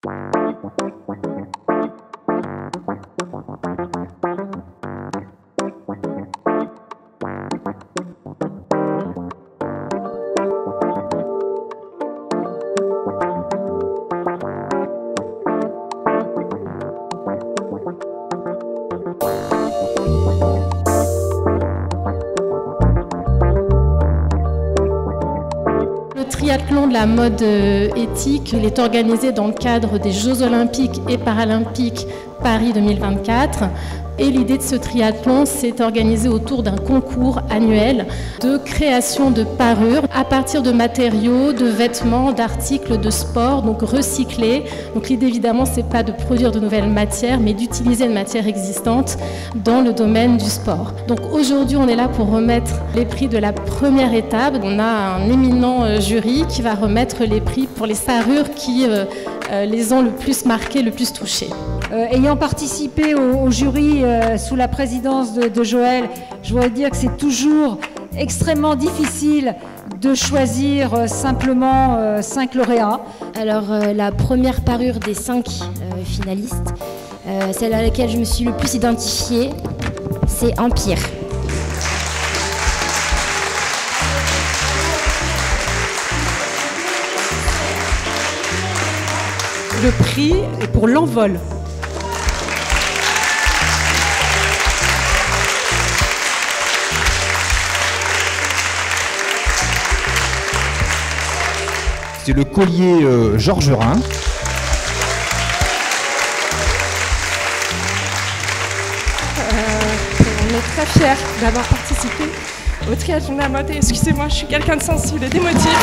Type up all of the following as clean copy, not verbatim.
Le triathlon de la mode éthique, il est organisé dans le cadre des Jeux Olympiques et Paralympiques Paris 2024. Et l'idée de ce triathlon, c'est organisé autour d'un concours annuel de création de parures à partir de matériaux, de vêtements, d'articles de sport, donc recyclés. Donc l'idée évidemment, c'est pas de produire de nouvelles matières, mais d'utiliser une matière existante dans le domaine du sport. Donc aujourd'hui, on est là pour remettre les prix de la première étape. On a un éminent jury qui va remettre les prix pour les parures qui les ont le plus marqués, le plus touchés. Ayant participé au jury sous la présidence de Joël, je voudrais dire que c'est toujours extrêmement difficile de choisir simplement 5 lauréats. Alors la première parure des 5 finalistes, celle à laquelle je me suis le plus identifiée, c'est Empire. Le prix est pour l'envol. C'est le collier Georges Rhin. On est très fiers d'avoir participé au triathlon de la mode. Excusez-moi, je suis quelqu'un de sensible et d'émotif.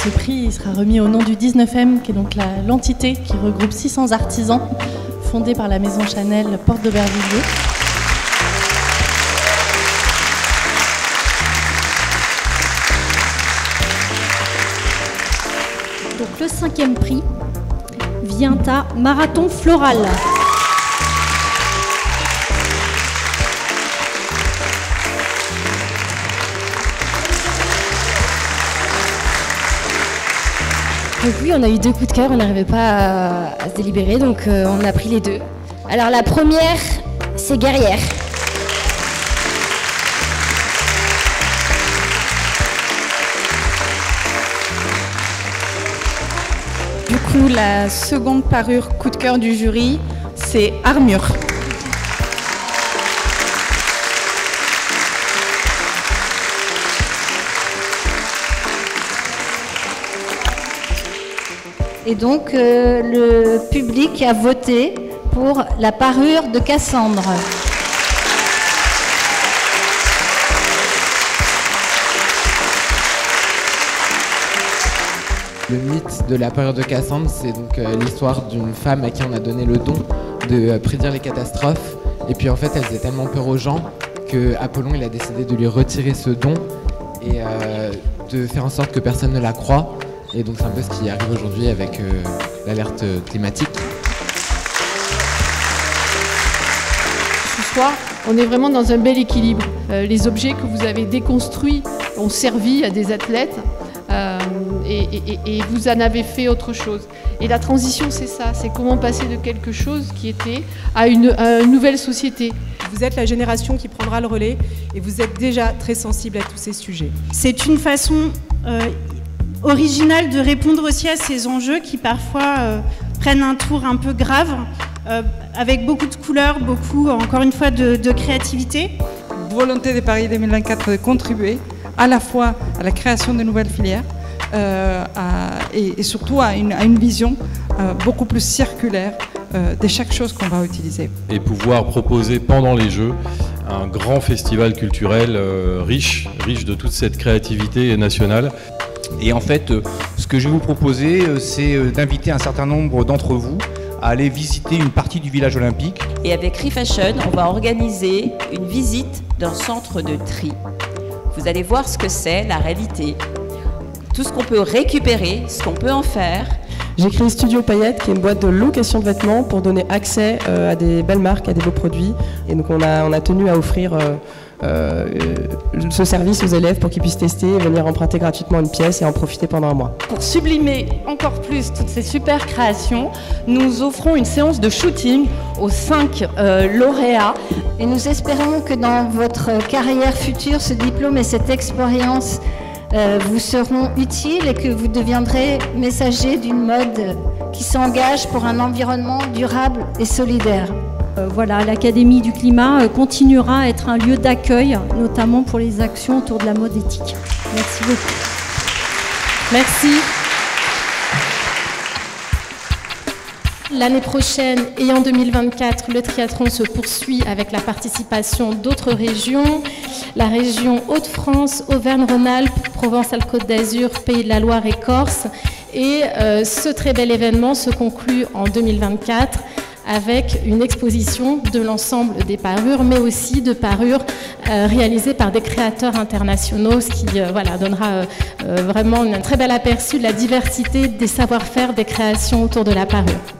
Ce prix il sera remis au nom du 19M, qui est donc l'entité qui regroupe 600 artisans, fondée par la maison Chanel Porte d'Aubervilliers. Donc le 5e prix vient à Marathon Floral. Donc oui, on a eu 2 coups de cœur, on n'arrivait pas à se délibérer, donc on a pris les 2. Alors la première, c'est Guerrière. Du coup, la seconde parure coup de cœur du jury, c'est Armure. Et donc le public a voté pour la parure de Cassandre. Le mythe de la parure de Cassandre, c'est donc l'histoire d'une femme à qui on a donné le don de prédire les catastrophes. Et puis en fait, elle faisait tellement peur aux gens que Apollon il a décidé de lui retirer ce don et de faire en sorte que personne ne la croie. Et donc c'est un peu ce qui arrive aujourd'hui avec l'alerte climatique. Ce soir, on est vraiment dans un bel équilibre. Les objets que vous avez déconstruits ont servi à des athlètes et vous en avez fait autre chose. Et la transition, c'est ça, c'est comment passer de quelque chose qui était à une nouvelle société. Vous êtes la génération qui prendra le relais et vous êtes déjà très sensible à tous ces sujets. C'est une façon originale de répondre aussi à ces enjeux qui parfois prennent un tour un peu grave, avec beaucoup de couleurs, beaucoup, encore une fois, de créativité. Volonté de Paris 2024 de contribuer à la fois à la création de nouvelles filières et surtout à une vision beaucoup plus circulaire de chaque chose qu'on va utiliser. Et pouvoir proposer pendant les Jeux un grand festival culturel riche de toute cette créativité nationale. Et en fait, ce que je vais vous proposer, c'est d'inviter un certain nombre d'entre vous à aller visiter une partie du village olympique. Et avec Refashion, on va organiser une visite d'un centre de tri. Vous allez voir ce que c'est, la réalité, tout ce qu'on peut récupérer, ce qu'on peut en faire. J'ai créé Studio Paillettes, qui est une boîte de location de vêtements pour donner accès à des belles marques, à des beaux produits. Et donc on a tenu à offrir ce service aux élèves pour qu'ils puissent tester et venir emprunter gratuitement une pièce et en profiter pendant un mois. Pour sublimer encore plus toutes ces super créations, nous offrons une séance de shooting aux 5 lauréats. Et nous espérons que dans votre carrière future, ce diplôme et cette expérience vous seront utiles et que vous deviendrez messager d'une mode qui s'engage pour un environnement durable et solidaire. Voilà, l'Académie du climat continuera à être un lieu d'accueil, notamment pour les actions autour de la mode éthique. Merci beaucoup. Merci. L'année prochaine et en 2024, le triathlon se poursuit avec la participation d'autres régions. La région Hauts-de-France, Auvergne-Rhône-Alpes, Provence-Alpes-Côte d'Azur, Pays de la Loire et Corse. Et ce très bel événement se conclut en 2024 avec une exposition de l'ensemble des parures, mais aussi de parures réalisées par des créateurs internationaux, ce qui donnera vraiment un très bel aperçu de la diversité des savoir-faire des créations autour de la parure.